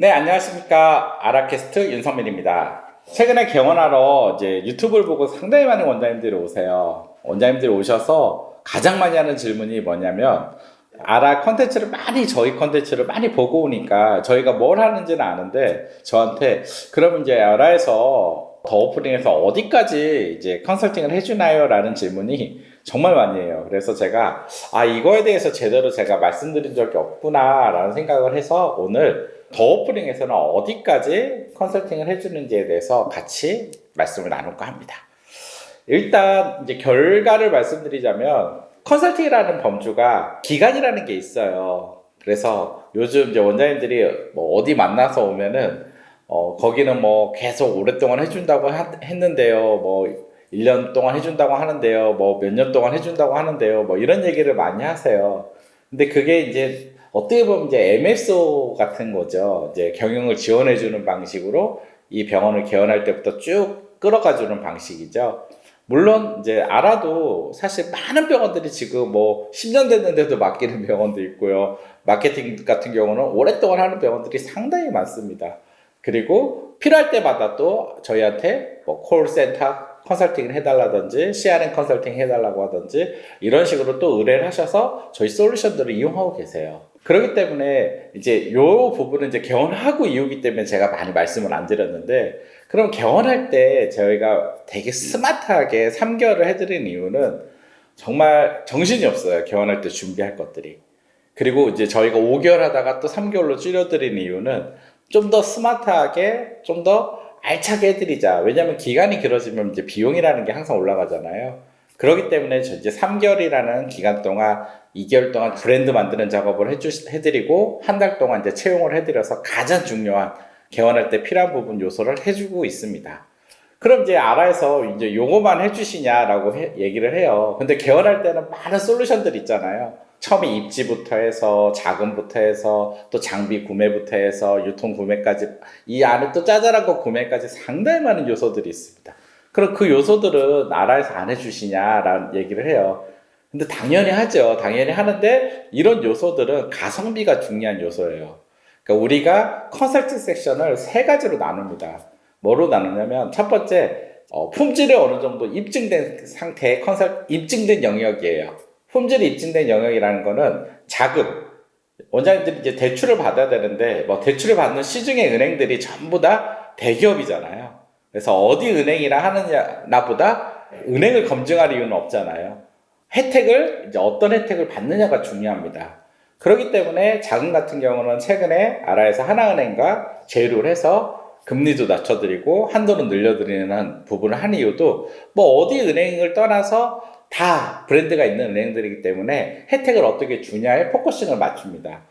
네, 안녕하십니까. 아라캐스트 윤성민입니다. 최근에 개원하러 이제 유튜브를 보고 상당히 많은 원장님들이 오세요. 원장님들이 오셔서 가장 많이 하는 질문이 뭐냐면, 아라 컨텐츠를 많이, 저희 컨텐츠를 많이 보고 오니까 저희가 뭘 하는지는 아는데, 저한테, 그러면 이제 아라에서 더 오프닝에서 어디까지 이제 컨설팅을 해주나요? 라는 질문이 정말 많이 해요. 그래서 제가, 이거에 대해서 제대로 제가 말씀드린 적이 없구나, 라는 생각을 해서 오늘 더 오프닝에서는 어디까지 컨설팅을 해주는지에 대해서 같이 말씀을 나눌까 합니다. 일단 이제 결과를 말씀드리자면 컨설팅이라는 범주가 기간이라는 게 있어요. 그래서 요즘 이제 원장님들이 뭐 어디 만나서 오면은 거기는 뭐 계속 오랫동안 해준다고 했는데요. 뭐 1년 동안 해준다고 하는데요. 뭐 몇 년 동안 해준다고 하는데요. 뭐 이런 얘기를 많이 하세요. 근데 그게 이제 어떻게 보면 이제 MSO 같은 거죠. 이제 경영을 지원해주는 방식으로 이 병원을 개원할 때부터 쭉 끌어가주는 방식이죠. 물론 이제 알아도 사실 많은 병원들이 지금 뭐 10년 됐는데도 맡기는 병원도 있고요. 마케팅 같은 경우는 오랫동안 하는 병원들이 상당히 많습니다. 그리고 필요할 때마다 또 저희한테 뭐 콜센터 컨설팅을 해달라든지 CRM 컨설팅 해달라고 하든지 이런 식으로 또 의뢰를 하셔서 저희 솔루션들을 이용하고 계세요. 그렇기 때문에 이제 요 부분은 이제 개원하고 이후기 때문에 제가 많이 말씀을 안 드렸는데, 그럼 개원할 때 저희가 되게 스마트하게 3개월을 해드리는 이유는 정말 정신이 없어요. 개원할 때 준비할 것들이. 그리고 이제 저희가 5개월 하다가 또 3개월로 줄여드리는 이유는 좀 더 스마트하게, 좀 더 알차게 해드리자. 왜냐면 기간이 길어지면 이제 비용이라는 게 항상 올라가잖아요. 그렇기 때문에 저 이제 3개월이라는 기간 동안 2개월 동안 브랜드 만드는 작업을 해드리고 한 달 동안 이제 채용을 해드려서 가장 중요한 개원할 때 필요한 부분 요소를 해주고 있습니다. 그럼 이제 아라에서 이제 요거만 해주시냐라고 얘기를 해요. 근데 개원할 때는 많은 솔루션들 있잖아요. 처음에 입지부터 해서 자금부터 해서 또 장비 구매부터 해서 유통 구매까지, 이 안에 또 짜잘한 거 구매까지 상당히 많은 요소들이 있습니다. 그럼 그 요소들은 아라에서 안 해주시냐라는 얘기를 해요. 근데 당연히 하죠. 당연히 하는데 이런 요소들은 가성비가 중요한 요소예요. 그러니까 우리가 컨설팅 섹션을 세 가지로 나눕니다. 뭐로 나누냐면 첫 번째, 품질이 어느 정도 입증된 상태의 입증된 영역이에요. 품질이 입증된 영역이라는 거는 자금, 원장님들이 이제 대출을 받아야 되는데 뭐 대출을 받는 시중의 은행들이 전부 다 대기업이잖아요. 그래서 어디 은행이라 하느냐보다 은행을 검증할 이유는 없잖아요. 혜택을 이제 어떤 혜택을 받느냐가 중요합니다. 그렇기 때문에 자금 같은 경우는 최근에 아라에서 하나은행과 제휴를 해서 금리도 낮춰드리고 한도는 늘려드리는 부분을 한 이유도 뭐 어디 은행을 떠나서 다 브랜드가 있는 은행들이기 때문에 혜택을 어떻게 주냐에 포커싱을 맞춥니다.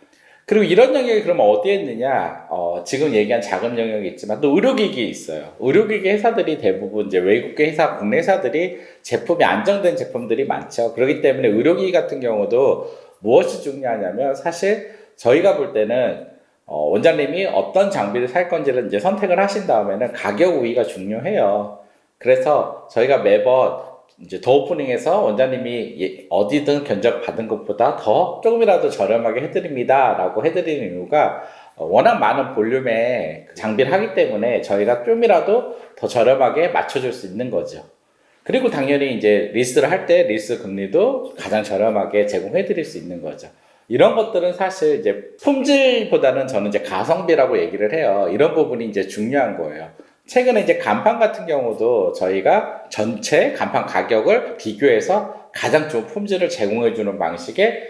그리고 이런 영역이 그러면 어디에 있느냐? 지금 얘기한 자금 영역이 있지만 또 의료기기 있어요. 의료기기 회사들이 대부분 이제 외국계 회사, 국내 회사들이 제품이 안정된 제품들이 많죠. 그렇기 때문에 의료기기 같은 경우도 무엇이 중요하냐면 사실 저희가 볼 때는 원장님이 어떤 장비를 살 건지를 이제 선택을 하신 다음에는 가격 우위가 중요해요. 그래서 저희가 매번 이제 더 오프닝에서 원장님이 어디든 견적 받은 것보다 더 조금이라도 저렴하게 해드립니다 라고 해드리는 이유가 워낙 많은 볼륨의 장비를 하기 때문에 저희가 좀이라도 더 저렴하게 맞춰줄 수 있는 거죠. 그리고 당연히 이제 리스를 할 때 리스 금리도 가장 저렴하게 제공해 드릴 수 있는 거죠. 이런 것들은 사실 이제 품질보다는 저는 이제 가성비라고 얘기를 해요. 이런 부분이 이제 중요한 거예요. 최근에 이제 간판 같은 경우도 저희가 전체 간판 가격을 비교해서 가장 좋은 품질을 제공해 주는 방식의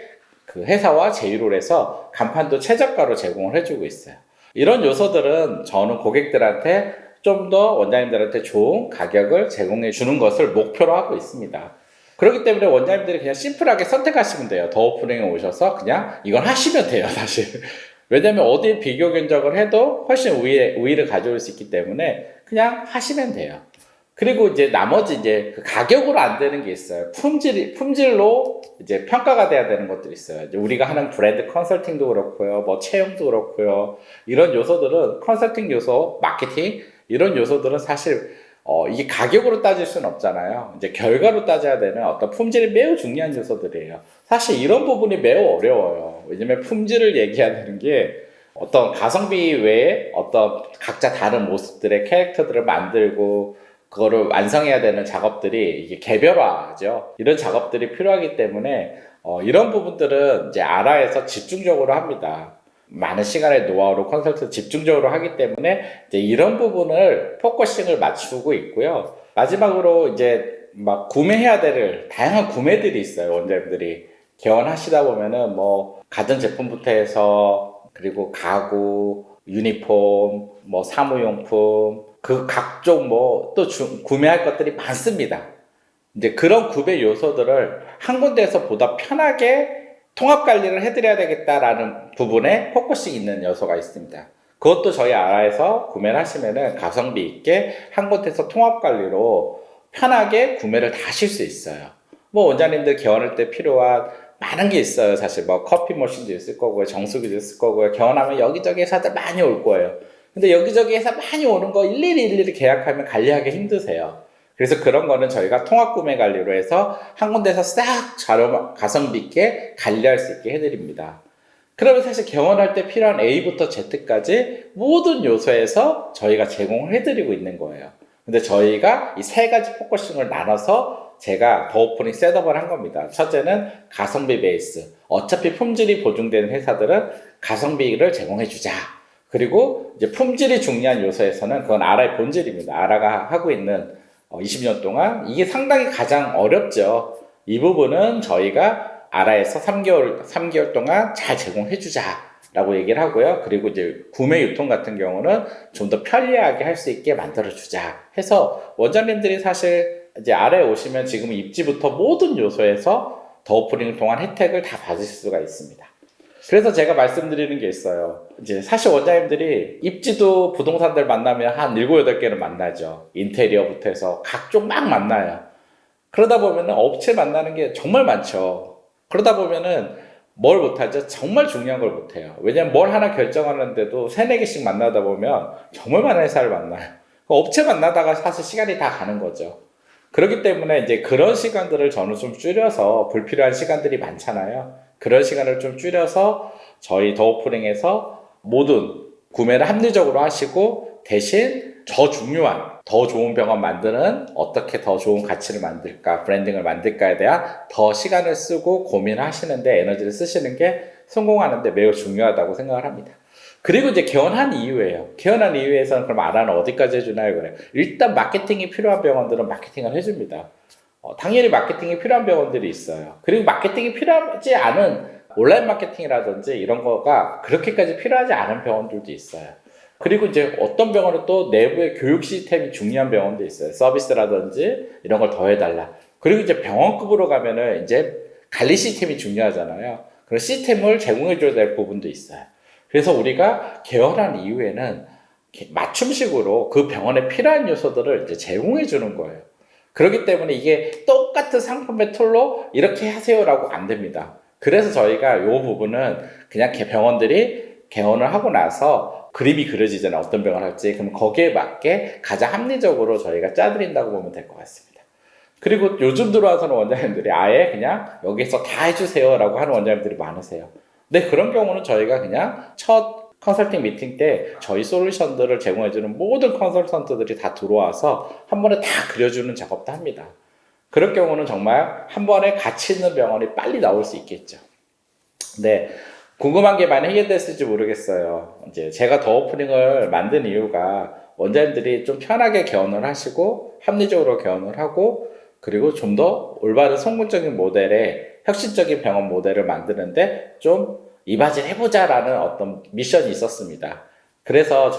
그 회사와 제휴를 해서 간판도 최저가로 제공을 해주고 있어요. 이런 요소들은 저는 고객들한테 좀 더 원장님들한테 좋은 가격을 제공해 주는 것을 목표로 하고 있습니다. 그렇기 때문에 원장님들이 그냥 심플하게 선택하시면 돼요. 더 오프닝에 오셔서 그냥 이건 하시면 돼요, 사실. 왜냐면 어디 비교 견적을 해도 훨씬 우위를 가져올 수 있기 때문에 그냥 하시면 돼요. 그리고 이제 나머지 이제 그 가격으로 안 되는 게 있어요. 품질로 이제 평가가 돼야 되는 것들이 있어요. 이제 우리가 하는 브랜드 컨설팅도 그렇고요, 뭐 채용도 그렇고요. 이런 요소들은 컨설팅 요소, 마케팅, 이런 요소들은 사실 이게 가격으로 따질 수는 없잖아요. 이제 결과로 따져야 되는 어떤 품질이 매우 중요한 요소들이에요. 사실 이런 부분이 매우 어려워요. 왜냐면 품질을 얘기해야 되는 게 어떤 가성비 외에 어떤 각자 다른 모습들의 캐릭터들을 만들고 그거를 완성해야 되는 작업들이 이게 개별화죠. 이런 작업들이 필요하기 때문에 이런 부분들은 이제 아라에서 집중적으로 합니다. 많은 시간의 노하우로 컨설트 집중적으로 하기 때문에 이제 이런 부분을 포커싱을 맞추고 있고요. 마지막으로 이제 막 구매해야 될 다양한 구매들이 있어요. 원장님들이 개원하시다 보면은 뭐 가전제품부터 해서 그리고 가구, 유니폼, 뭐 사무용품 그 각종 뭐 또 구매할 것들이 많습니다. 이제 그런 구매 요소들을 한 군데에서 보다 편하게 통합 관리를 해드려야 되겠다라는 부분에 포커싱 있는 요소가 있습니다. 그것도 저희 아라에서 구매를 하시면은 가성비 있게 한 곳에서 통합 관리로 편하게 구매를 다 하실 수 있어요. 뭐 원장님들 개원할 때 필요한 많은 게 있어요. 사실 뭐 커피 머신도 있을 거고요, 정수기도 있을 거고요. 개원하면 여기저기 회사들 많이 올 거예요. 근데 여기저기 회사 많이 오는 거 일일이 계약하면 관리하기 힘드세요. 그래서 그런 거는 저희가 통합 구매 관리로 해서 한 군데서 싹 자료 가성비 있게 관리할 수 있게 해드립니다. 그러면 사실 개원할 때 필요한 A부터 Z까지 모든 요소에서 저희가 제공을 해드리고 있는 거예요. 근데 저희가 이 세 가지 포커싱을 나눠서 제가 더 오프닝 셋업을 한 겁니다. 첫째는 가성비 베이스. 어차피 품질이 보증되는 회사들은 가성비를 제공해 주자. 그리고 이제 품질이 중요한 요소에서는 그건 아라의 본질입니다. 아라가 하고 있는 20년 동안 이게 상당히 가장 어렵죠. 이 부분은 저희가 아라에서 3개월 동안 잘 제공해 주자 라고 얘기를 하고요. 그리고 이제 구매 유통 같은 경우는 좀 더 편리하게 할 수 있게 만들어 주자 해서 원장님들이 사실 이제 아래에 오시면 지금 입지부터 모든 요소에서 더 오프닝을 통한 혜택을 다 받으실 수가 있습니다. 그래서 제가 말씀드리는 게 있어요. 이제 사실 원장님들이 입지도 부동산들 만나면 한 7, 8개를 만나죠. 인테리어부터 해서 각종 막 만나요. 그러다 보면은 업체 만나는 게 정말 많죠. 그러다 보면은 뭘 못하죠? 정말 중요한 걸 못해요. 왜냐면 뭘 하나 결정하는데도 3, 4개씩 만나다 보면 정말 많은 회사를 만나요. 업체 만나다가 사실 시간이 다 가는 거죠. 그렇기 때문에 이제 그런 시간들을 저는 좀 줄여서 불필요한 시간들이 많잖아요. 그런 시간을 좀 줄여서 저희 더 오프닝에서 모든 구매를 합리적으로 하시고 대신 더 중요한 더 좋은 병원 만드는 어떻게 더 좋은 가치를 만들까 브랜딩을 만들까에 대한 더 시간을 쓰고 고민을 하시는데 에너지를 쓰시는 게 성공하는데 매우 중요하다고 생각을 합니다. 그리고 이제 개원한 이후에요. 개원한 이후에서는 그럼 아라는 어디까지 해주나요? 그래요. 일단 마케팅이 필요한 병원들은 마케팅을 해줍니다. 당연히 마케팅이 필요한 병원들이 있어요. 그리고 마케팅이 필요하지 않은 온라인 마케팅이라든지 이런 거가 그렇게까지 필요하지 않은 병원들도 있어요. 그리고 이제 어떤 병원은 또 내부의 교육 시스템이 중요한 병원도 있어요. 서비스라든지 이런 걸 더 해달라. 그리고 이제 병원급으로 가면은 이제 관리 시스템이 중요하잖아요. 그런 시스템을 제공해줘야 될 부분도 있어요. 그래서 우리가 개원한 이후에는 맞춤식으로 그 병원에 필요한 요소들을 이제 제공해 주는 거예요. 그렇기 때문에 이게 똑같은 상품의 툴로 이렇게 하세요라고 안 됩니다. 그래서 저희가 이 부분은 그냥 병원들이 개원을 하고 나서 그림이 그려지잖아요. 어떤 병을 할지. 그럼 거기에 맞게 가장 합리적으로 저희가 짜드린다고 보면 될 것 같습니다. 그리고 요즘 들어와서는 원장님들이 아예 그냥 여기서 다 해주세요 라고 하는 원장님들이 많으세요. 근데 그런 경우는 저희가 그냥 첫 컨설팅 미팅 때 저희 솔루션들을 제공해주는 모든 컨설턴트들이 다 들어와서 한 번에 다 그려주는 작업도 합니다. 그럴 경우는 정말 한 번에 가치 있는 병원이 빨리 나올 수 있겠죠. 네. 궁금한 게 많이 해결됐을지 모르겠어요. 이제 제가 더 오프닝을 만든 이유가 원장님들이 좀 편하게 개원을 하시고 합리적으로 개원을 하고 그리고 좀 더 올바른 성공적인 모델의 혁신적인 병원 모델을 만드는데 좀 이바지를 해보자라는 어떤 미션이 있었습니다. 그래서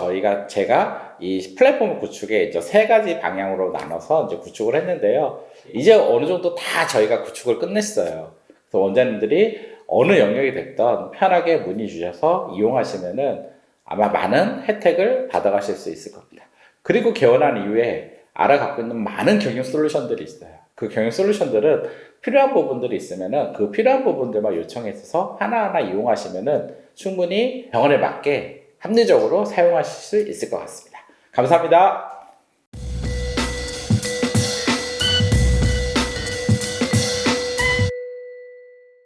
제가 이 플랫폼 구축에 이제 3가지 방향으로 나눠서 이제 구축을 했는데요. 이제 어느 정도 다 저희가 구축을 끝냈어요. 그래서 원장님들이 어느 영역이 됐든 편하게 문의 주셔서 이용하시면은 아마 많은 혜택을 받아가실 수 있을 겁니다. 그리고 개원한 이후에 갖고 있는 많은 경영 솔루션들이 있어요. 그 경영 솔루션들은 필요한 부분들이 있으면은 그 필요한 부분들만 요청해서 하나하나 이용하시면은 충분히 병원에 맞게 합리적으로 사용하실 수 있을 것 같습니다. 감사합니다.